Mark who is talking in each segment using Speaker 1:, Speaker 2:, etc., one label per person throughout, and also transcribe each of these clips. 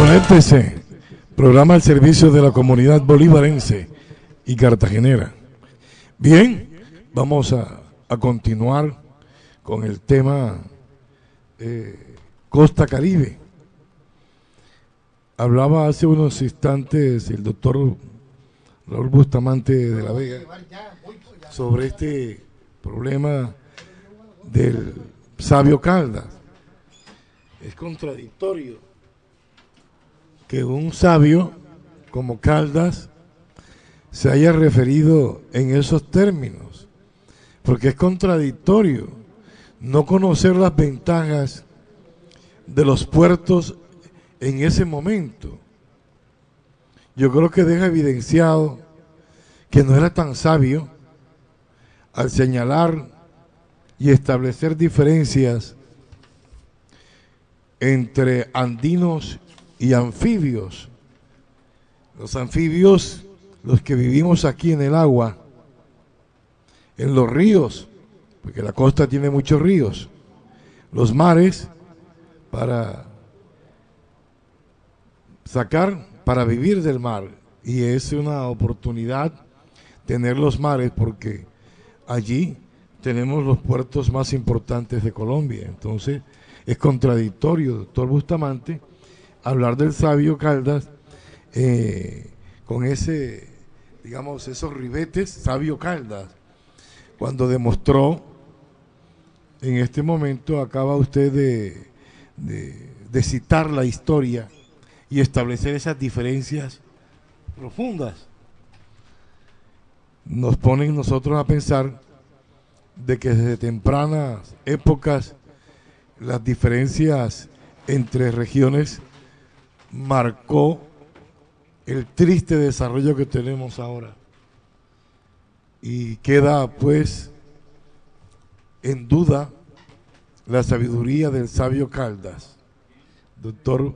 Speaker 1: Conéctese, programa al servicio de la comunidad bolivarense y cartagenera. Bien, vamos a continuar con el tema Costa Caribe. Hablaba hace unos instantes el doctor Raúl Bustamante de la Vega sobre este problema del Sabio Caldas. Es contradictorio que un sabio como Caldas se haya referido en esos términos, porque es contradictorio no conocer las ventajas de los puertos en ese momento. Yo creo que deja evidenciado que no era tan sabio al señalar y establecer diferencias entre andinos y anfibios. Los anfibios, los que vivimos aquí en el agua, en los ríos, porque la costa tiene muchos ríos, los mares, para vivir del mar, y es una oportunidad tener los mares porque allí tenemos los puertos más importantes de Colombia. Entonces es contradictorio, doctor Bustamante, hablar del Sabio Caldas con esos ribetes, Sabio Caldas, cuando demostró, en este momento acaba usted de citar la historia y establecer esas diferencias profundas. Nos ponen nosotros a pensar de que desde tempranas épocas las diferencias entre regiones marcó el triste desarrollo que tenemos ahora, y queda pues en duda la sabiduría del Sabio Caldas. Doctor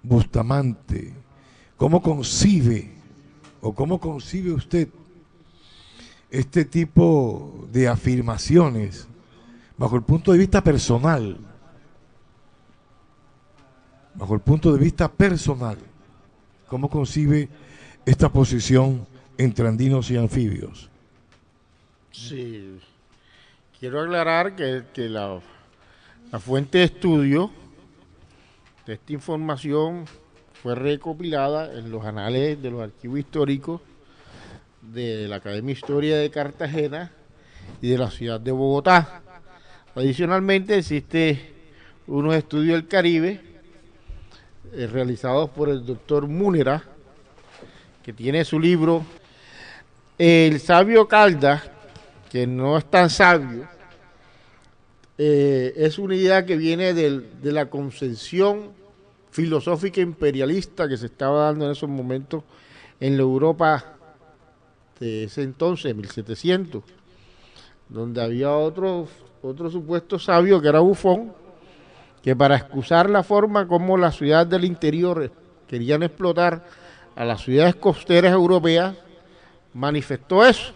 Speaker 1: Bustamante, ¿cómo concibe usted este tipo de afirmaciones bajo el punto de vista personal? Bajo el punto de vista personal, ¿cómo concibe esta posición entre andinos y anfibios?
Speaker 2: Sí, quiero aclarar que la fuente de estudio de esta información fue recopilada en los anales de los archivos históricos de la Academia de Historia de Cartagena y de la ciudad de Bogotá. Adicionalmente existe unos estudios del Caribe realizados por el doctor Múnera, que tiene su libro El Sabio Caldas, que no es tan sabio. Es una idea que viene de la concepción filosófica imperialista que se estaba dando en esos momentos en la Europa de ese entonces, 1700, donde había otro supuesto sabio que era Bufón, que para excusar la forma como las ciudades del interior querían explotar a las ciudades costeras europeas, manifestó eso.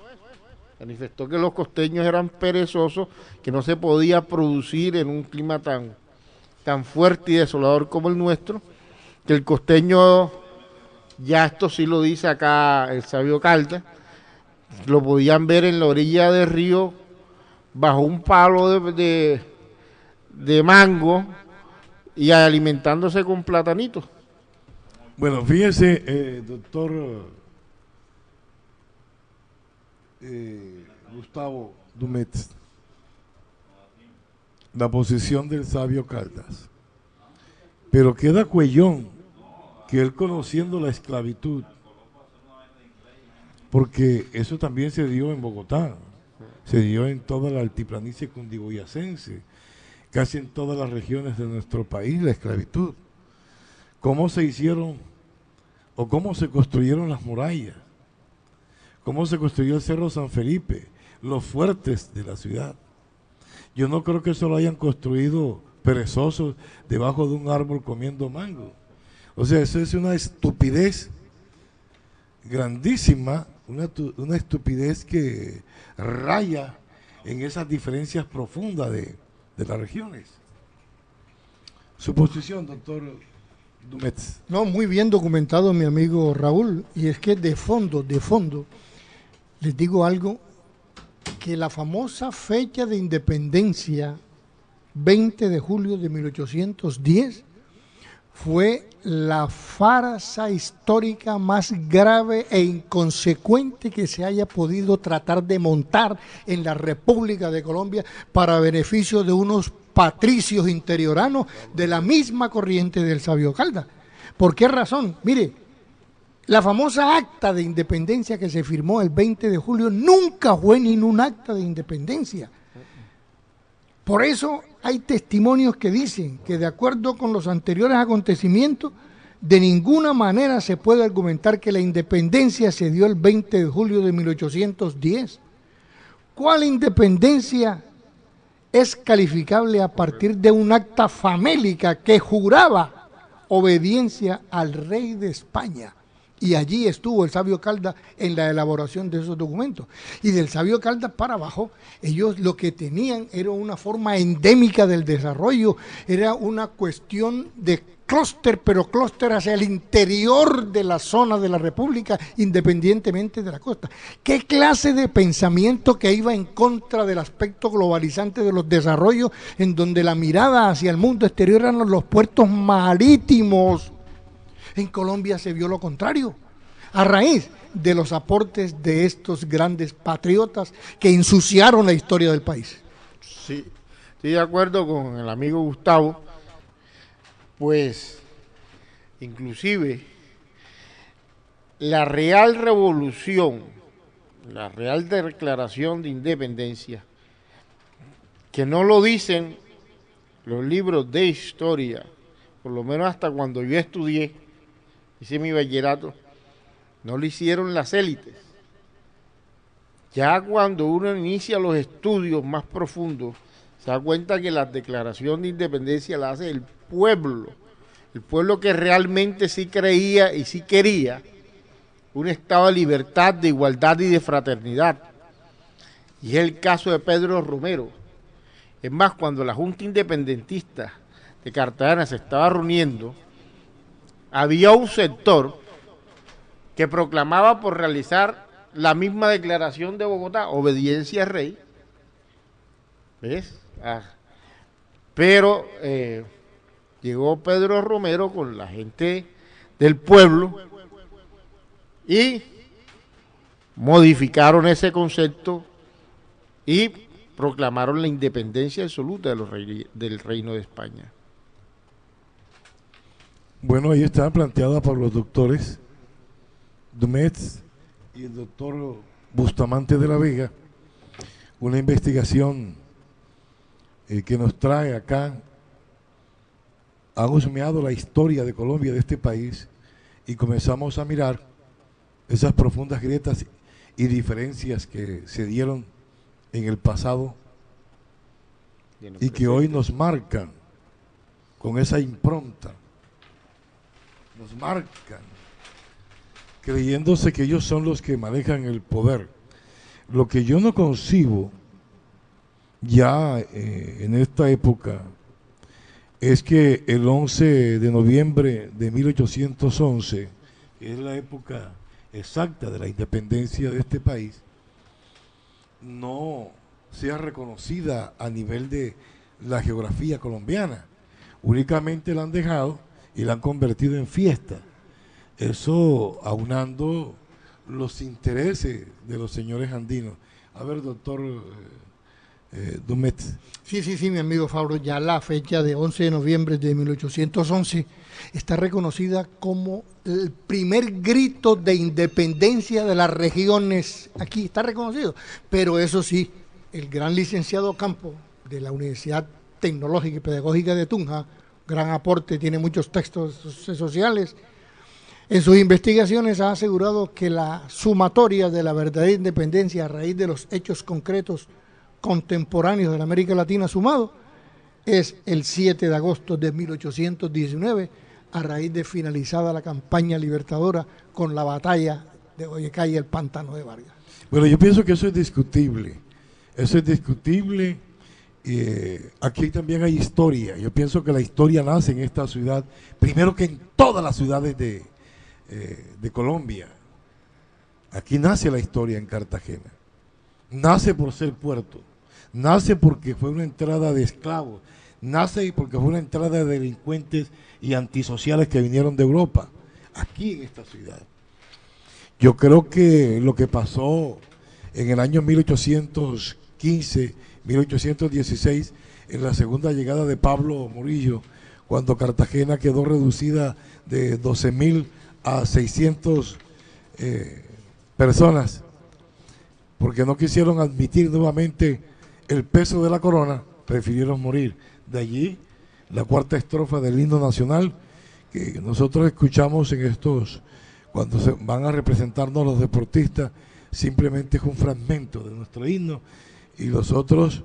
Speaker 2: Manifestó que los costeños eran perezosos, que no se podía producir en un clima tan fuerte y desolador como el nuestro, que el costeño, ya esto sí lo dice acá el Sabio Caldas, lo podían ver en la orilla del río bajo un palo de mango y alimentándose con platanitos.
Speaker 1: Bueno, fíjese, doctor Gustavo Dumet, la posición del Sabio Caldas, pero queda cuellón que él, conociendo la esclavitud, porque eso también se dio en Bogotá, se dio en toda la altiplanicie cundiboyacense, casi en todas las regiones de nuestro país, la esclavitud. ¿Cómo se hicieron o cómo se construyeron las murallas? ¿Cómo se construyó el Cerro San Felipe? Los fuertes de la ciudad. Yo no creo que eso lo hayan construido perezosos debajo de un árbol comiendo mango. O sea, eso es una estupidez grandísima, una estupidez que raya en esas diferencias profundas de las regiones. Su posición, doctor Dumetz.
Speaker 3: No, muy bien documentado mi amigo Raúl, y es que de fondo, les digo algo, que la famosa fecha de independencia, 20 de julio de 1810, fue la farsa histórica más grave e inconsecuente que se haya podido tratar de montar en la República de Colombia para beneficio de unos patricios interioranos de la misma corriente del Sabio Caldas. ¿Por qué razón? Mire, la famosa acta de independencia que se firmó el 20 de julio nunca fue ni un acta de independencia. Por eso hay testimonios que dicen que de acuerdo con los anteriores acontecimientos, de ninguna manera se puede argumentar que la independencia se dio el 20 de julio de 1810. ¿Cuál independencia es calificable a partir de un acta famélica que juraba obediencia al rey de España? Y allí estuvo el Sabio Caldas en la elaboración de esos documentos. Y del Sabio Caldas para abajo, ellos lo que tenían era una forma endémica del desarrollo, era una cuestión de clúster, pero clúster hacia el interior de la zona de la República, independientemente de la costa. ¿Qué clase de pensamiento que iba en contra del aspecto globalizante de los desarrollos, en donde la mirada hacia el mundo exterior eran los puertos marítimos? En Colombia se vio lo contrario, a raíz de los aportes de estos grandes patriotas que ensuciaron la historia del país.
Speaker 2: Sí, estoy de acuerdo con el amigo Gustavo, pues inclusive la real revolución, la real declaración de independencia, que no lo dicen los libros de historia, por lo menos hasta cuando yo estudié, hice mi bachillerato, no lo hicieron las élites. Ya cuando uno inicia los estudios más profundos, se da cuenta que la declaración de independencia la hace el pueblo que realmente sí creía y sí quería un estado de libertad, de igualdad y de fraternidad. Y es el caso de Pedro Romero. Es más, cuando la Junta Independentista de Cartagena se estaba reuniendo, había un sector que proclamaba por realizar la misma declaración de Bogotá, obediencia al rey, ¿ves? Pero llegó Pedro Romero con la gente del pueblo y modificaron ese concepto y proclamaron la independencia absoluta de del Reino de España.
Speaker 1: Bueno, ahí está planteada por los doctores Dumetz y el doctor Bustamante de la Vega, una investigación que nos trae acá, ha husmeado la historia de Colombia, de este país, y comenzamos a mirar esas profundas grietas y diferencias que se dieron en el pasado y que hoy nos marcan con esa impronta. Nos marcan, creyéndose que ellos son los que manejan el poder. Lo que yo no concibo ya en esta época es que el 11 de noviembre de 1811, que es la época exacta de la independencia de este país, no sea reconocida a nivel de la geografía colombiana. Únicamente la han dejado y la han convertido en fiesta. Eso aunando los intereses de los señores andinos. A ver, doctor Dumetz.
Speaker 3: Sí, mi amigo Fabro, ya la fecha de 11 de noviembre de 1811 está reconocida como el primer grito de independencia de las regiones. Aquí está reconocido, pero eso sí, el gran licenciado Campo de la Universidad Tecnológica y Pedagógica de Tunja, gran aporte, tiene muchos textos sociales. En sus investigaciones ha asegurado que la sumatoria de la verdadera independencia a raíz de los hechos concretos contemporáneos de la América Latina sumado es el 7 de agosto de 1819, a raíz de finalizada la campaña libertadora con la batalla de Boyacá y el Pantano de Vargas.
Speaker 1: Bueno, yo pienso que eso es discutible. Eso es discutible Aquí también hay historia. Yo pienso que la historia nace en esta ciudad, primero que en todas las ciudades de Colombia. Aquí nace la historia en Cartagena. Nace por ser puerto, nace porque fue una entrada de esclavos, nace porque fue una entrada de delincuentes y antisociales que vinieron de Europa, aquí en esta ciudad. Yo creo que lo que pasó en el año 1815, 1816, en la segunda llegada de Pablo Morillo, cuando Cartagena quedó reducida de 12.000 a 600 personas, porque no quisieron admitir nuevamente el peso de la corona, prefirieron morir. De allí la cuarta estrofa del himno nacional que nosotros escuchamos en estos, cuando se van a representarnos los deportistas, simplemente es un fragmento de nuestro himno y los otros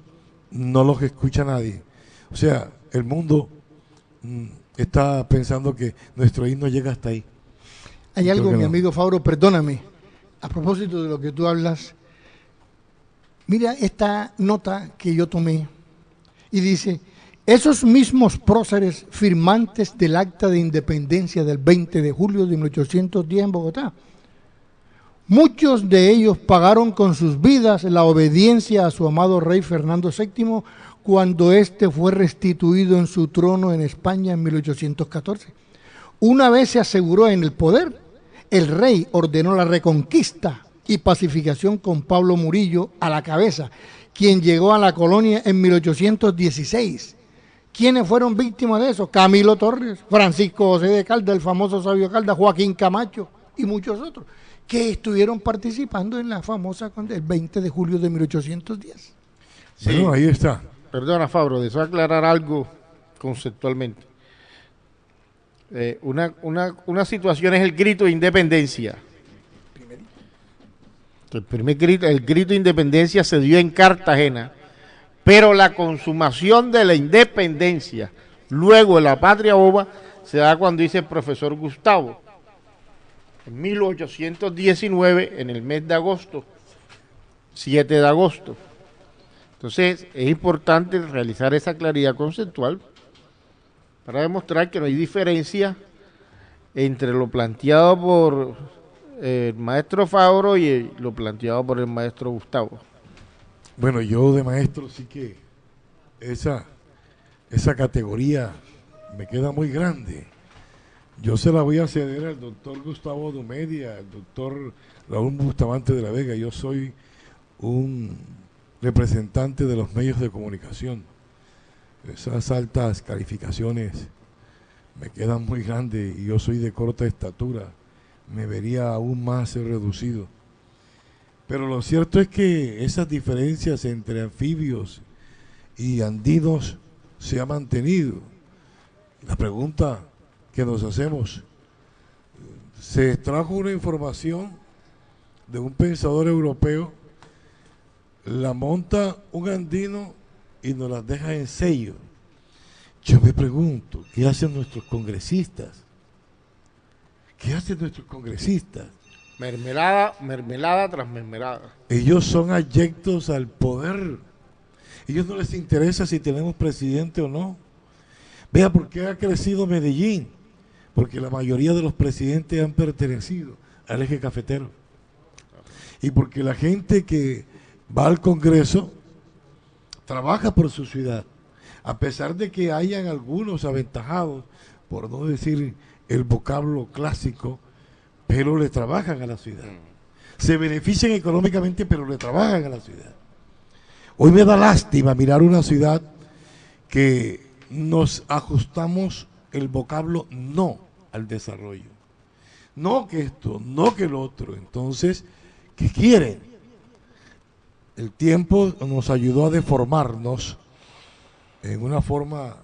Speaker 1: no los escucha nadie. O sea, el mundo está pensando que nuestro himno llega hasta ahí.
Speaker 3: Hay algo, mi amigo Fabro, perdóname, a propósito de lo que tú hablas. Mira esta nota que yo tomé y dice: esos mismos próceres firmantes del acta de independencia del 20 de julio de 1810 en Bogotá, muchos de ellos pagaron con sus vidas la obediencia a su amado rey Fernando VII cuando éste fue restituido en su trono en España en 1814. Una vez se aseguró en el poder, el rey ordenó la reconquista y pacificación con Pablo Morillo a la cabeza, quien llegó a la colonia en 1816. ¿Quiénes fueron víctimas de eso? Camilo Torres, Francisco José de Caldas, el famoso Sabio Caldas, Joaquín Camacho y muchos otros, que estuvieron participando en la famosa el 20 de julio de 1810.
Speaker 1: Sí. Bueno, ahí está.
Speaker 2: Perdona, Fabro, deseo aclarar algo conceptualmente. Una situación es el grito de independencia. El grito de independencia se dio en Cartagena, pero la consumación de la independencia, luego de la patria boba, se da cuando dice el profesor Gustavo, en 1819, en el mes de agosto, 7 de agosto. Entonces, es importante realizar esa claridad conceptual para demostrar que no hay diferencia entre lo planteado por el maestro Fabro y lo planteado por el maestro Gustavo.
Speaker 1: Bueno, yo de maestro sí que esa categoría me queda muy grande. Yo se la voy a ceder al doctor Gustavo Dumedia, al doctor Raúl Bustamante de la Vega. Yo soy un representante de los medios de comunicación. Esas altas calificaciones me quedan muy grandes y yo soy de corta estatura. Me vería aún más reducido. Pero lo cierto es que esas diferencias entre anfibios y andinos se ha mantenido. La pregunta que nos hacemos, se extrajo una información de un pensador europeo, la monta un andino y nos la deja en sello. Yo me pregunto, ¿qué hacen nuestros congresistas? ¿Qué hacen nuestros congresistas?
Speaker 2: Mermelada tras mermelada.
Speaker 1: Ellos son adyectos al poder. Ellos no les interesa si tenemos presidente o no. Vea por qué ha crecido Medellín. Porque la mayoría de los presidentes han pertenecido al eje cafetero. Y porque la gente que va al Congreso trabaja por su ciudad. A pesar de que hayan algunos aventajados, por no decir el vocablo clásico, pero le trabajan a la ciudad. Se benefician económicamente, pero le trabajan a la ciudad. Hoy me da lástima mirar una ciudad que nos ajustamos el vocablo no al desarrollo. No que esto, no que lo otro. Entonces, ¿qué quieren? El tiempo nos ayudó a deformarnos en una forma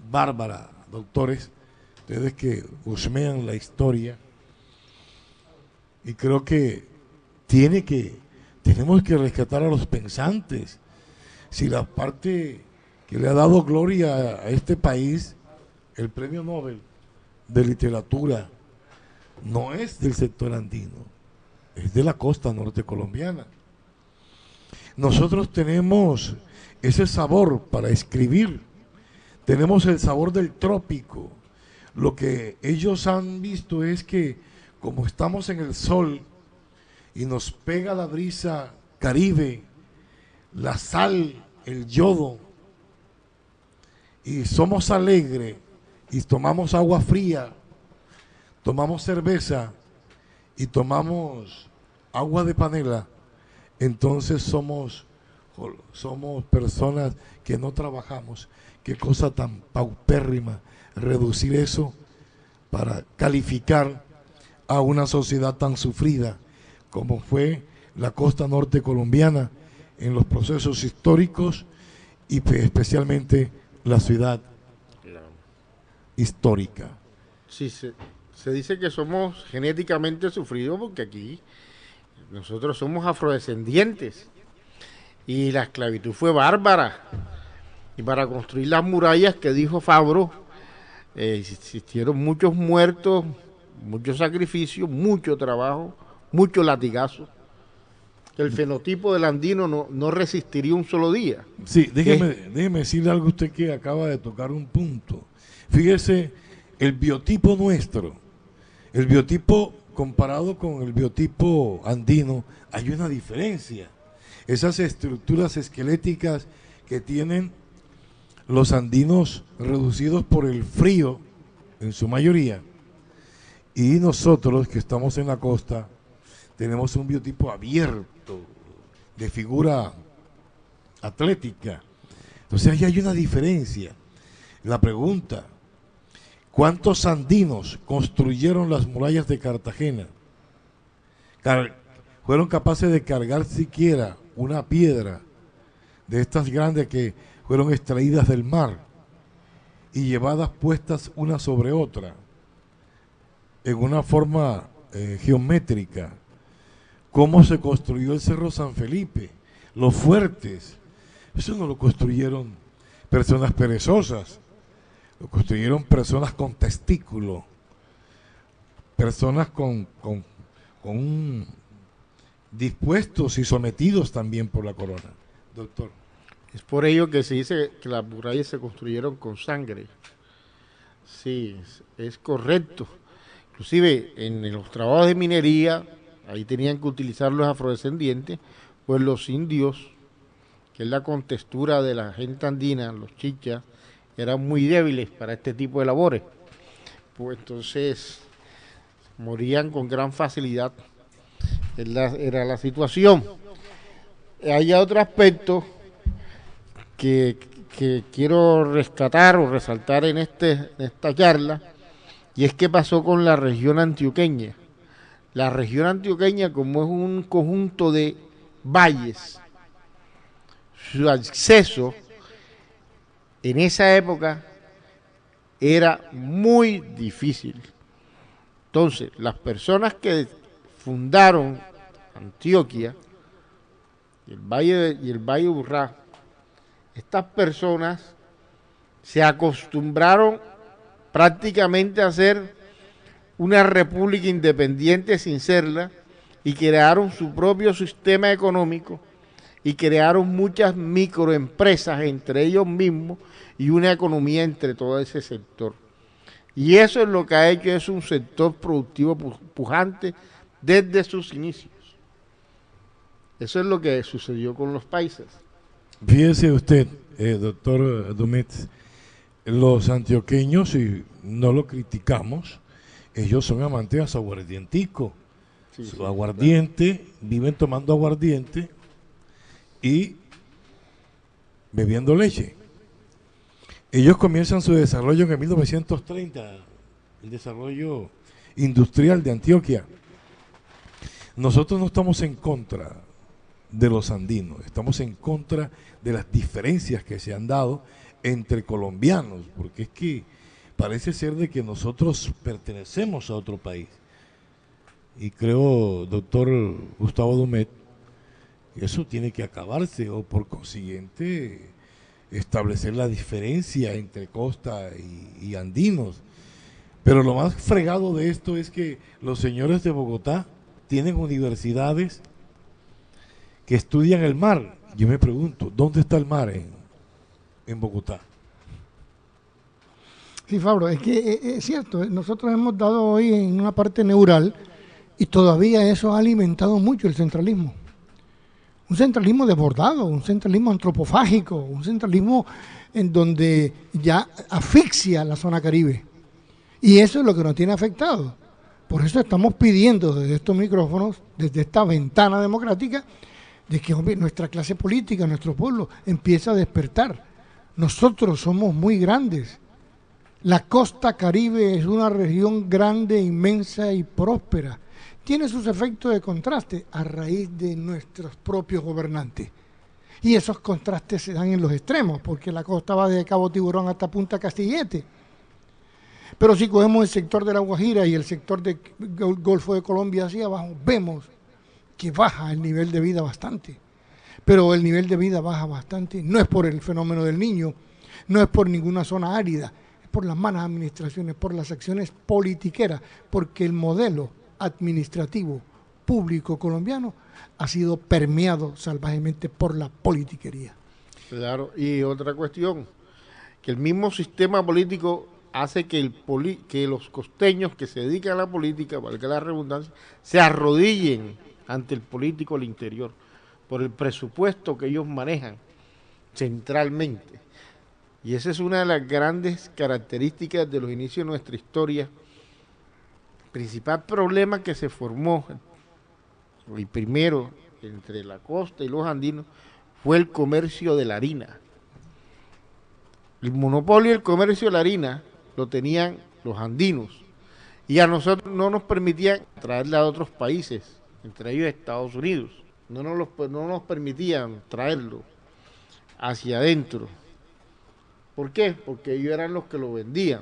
Speaker 1: bárbara, doctores, ustedes que husmean la historia. Y creo que tenemos que rescatar a los pensantes. Si la parte que le ha dado gloria a este país, el premio Nobel de literatura, no es del sector andino, es de la costa norte colombiana. Nosotros tenemos ese sabor para escribir, tenemos el sabor del trópico. Lo que ellos han visto es que como estamos en el sol y nos pega la brisa caribe, la sal, el yodo, y somos alegres y tomamos agua fría, tomamos cerveza y tomamos agua de panela, entonces somos personas que no trabajamos. Qué cosa tan paupérrima reducir eso para calificar a una sociedad tan sufrida como fue la costa norte colombiana en los procesos históricos y especialmente la ciudad histórica.
Speaker 2: Sí, se dice que somos genéticamente sufridos porque aquí nosotros somos afrodescendientes y la esclavitud fue bárbara. Y para construir las murallas que dijo Fabro, existieron muchos muertos, muchos sacrificios, mucho trabajo, mucho latigazo. El fenotipo del andino no resistiría un solo día.
Speaker 1: Sí, déjeme decirle algo a usted que acaba de tocar un punto. Fíjese, el biotipo nuestro, el biotipo comparado con el biotipo andino, hay una diferencia. Esas estructuras esqueléticas que tienen los andinos reducidos por el frío, en su mayoría, y nosotros que estamos en la costa, tenemos un biotipo abierto, de figura atlética. Entonces ahí hay una diferencia. La pregunta, ¿cuántos andinos construyeron las murallas de Cartagena? Fueron capaces de cargar siquiera una piedra de estas grandes que fueron extraídas del mar y llevadas puestas una sobre otra en una forma geométrica. ¿Cómo se construyó el Cerro San Felipe? Los fuertes. Eso no lo construyeron personas perezosas, lo construyeron personas con testículo, personas con dispuestos y sometidos también por la corona. Doctor.
Speaker 2: Es por ello que se dice que las murallas se construyeron con sangre. Sí, es correcto. Inclusive en los trabajos de minería, ahí tenían que utilizar los afrodescendientes, pues los indios, que es la contextura de la gente andina, los chichas, eran muy débiles para este tipo de labores. Pues entonces morían con gran facilidad. Era la situación. Hay otro aspecto que quiero rescatar o resaltar en esta charla, y es qué pasó con la región antioqueña. La región antioqueña, como es un conjunto de valles, su acceso en esa época era muy difícil. Entonces, las personas que fundaron Antioquia y el Valle Burrá, estas personas se acostumbraron prácticamente a ser una república independiente sin serla, y crearon su propio sistema económico y crearon muchas microempresas entre ellos mismos y una economía entre todo ese sector. Y eso es lo que ha hecho, es un sector productivo pujante desde sus inicios. Eso es lo que sucedió con los paisas.
Speaker 1: Fíjese usted, doctor Dumet, los antioqueños, y no lo criticamos, ellos son amantes a su aguardientico. Sí, su aguardiente, claro. Viven tomando aguardiente y bebiendo leche. Ellos comienzan su desarrollo en el 1930, el desarrollo industrial de Antioquia. Nosotros no estamos en contra de los andinos, estamos en contra de las diferencias que se han dado entre colombianos, porque es que parece ser de que nosotros pertenecemos a otro país. Y creo, doctor Gustavo Dumet, que eso tiene que acabarse, o por consiguiente establecer la diferencia entre costa y andinos. Pero lo más fregado de esto es que los señores de Bogotá tienen universidades que estudian el mar. Yo me pregunto, ¿dónde está el mar en Bogotá?
Speaker 3: Sí, Fabro, es que es cierto, nosotros hemos dado hoy en una parte neural y todavía eso ha alimentado mucho el centralismo. Un centralismo desbordado, un centralismo antropofágico, un centralismo en donde ya asfixia la zona Caribe. Y eso es lo que nos tiene afectado. Por eso estamos pidiendo desde estos micrófonos, desde esta ventana democrática, de que nuestra clase política, nuestro pueblo, empiece a despertar. Nosotros somos muy grandes. La costa Caribe es una región grande, inmensa y próspera. Tiene sus efectos de contraste a raíz de nuestros propios gobernantes. Y esos contrastes se dan en los extremos, porque la costa va de Cabo Tiburón hasta Punta Castillete. Pero si cogemos el sector de La Guajira y el sector del Golfo de Colombia hacia abajo, vemos que baja el nivel de vida bastante. Pero el nivel de vida baja bastante, no es por el fenómeno del Niño, no es por ninguna zona árida, es por las malas administraciones, por las acciones politiqueras, porque el modelo administrativo público colombiano ha sido permeado salvajemente por la politiquería.
Speaker 2: Claro, y otra cuestión, que el mismo sistema político hace que que los costeños que se dedican a la política, valga la redundancia, se arrodillen ante el político del interior, por el presupuesto que ellos manejan centralmente. Y esa es una de las grandes características de los inicios de nuestra historia. El principal problema que se formó, el primero, entre la costa y los andinos, fue el comercio de la harina. El monopolio del comercio de la harina lo tenían los andinos y a nosotros no nos permitían traerla a otros países, entre ellos Estados Unidos. No nos permitían traerlo hacia adentro. ¿Por qué? Porque ellos eran los que lo vendían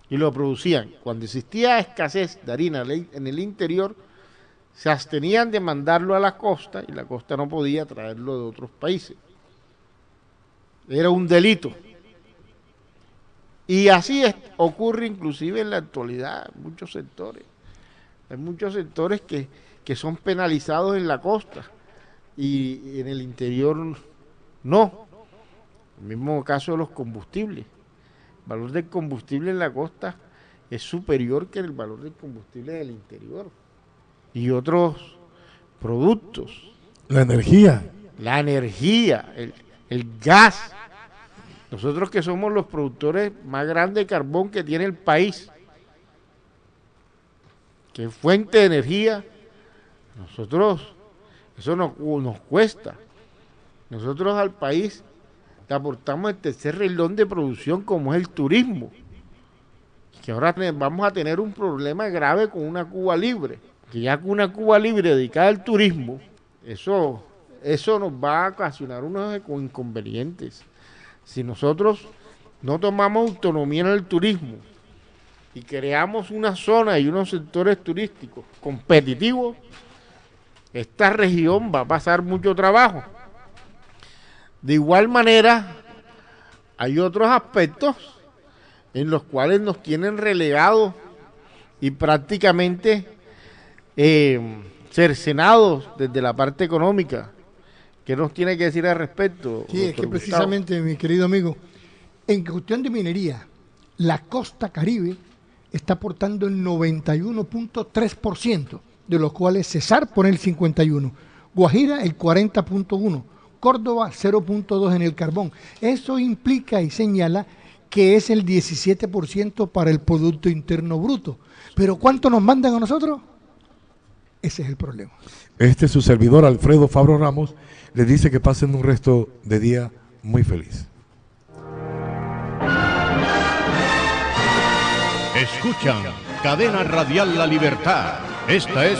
Speaker 2: y lo producían. Cuando existía escasez de harina en el interior, se abstenían de mandarlo a la costa y la costa no podía traerlo de otros países. Era un delito. Y así ocurre inclusive en la actualidad en muchos sectores. Hay muchos sectores que son penalizados en la costa y en el interior no. El mismo caso de los combustibles. El valor del combustible en la costa es superior que el valor del combustible del interior. Y otros productos.
Speaker 1: La energía.
Speaker 2: La energía, el gas. Nosotros que somos los productores más grandes de carbón que tiene el país, que es fuente de energía, nosotros, eso nos cuesta. Nosotros al país le aportamos el tercer renglón de producción como es el turismo, que ahora vamos a tener un problema grave con una Cuba libre, que ya con una Cuba libre dedicada al turismo, eso nos va a ocasionar unos inconvenientes. Si nosotros no tomamos autonomía en el turismo y creamos una zona y unos sectores turísticos competitivos, esta región va a pasar mucho trabajo. De igual manera, hay otros aspectos en los cuales nos tienen relegados y prácticamente cercenados desde la parte económica. ¿Qué nos tiene que decir al respecto?
Speaker 3: Sí, es que precisamente, mi querido amigo, en cuestión de minería, la costa Caribe está aportando el 91.3%, de los cuales Cesar pone el 51%, Guajira el 40.1%, Córdoba 0.2% en el carbón. Eso implica y señala que es el 17% para el Producto Interno Bruto. ¿Pero cuánto nos mandan a nosotros? Ese es el problema.
Speaker 1: Este es su servidor, Alfredo Fabro Ramos, les dice que pasen un resto de día muy feliz.
Speaker 4: Escuchan Cadena Radial La Libertad. Esta es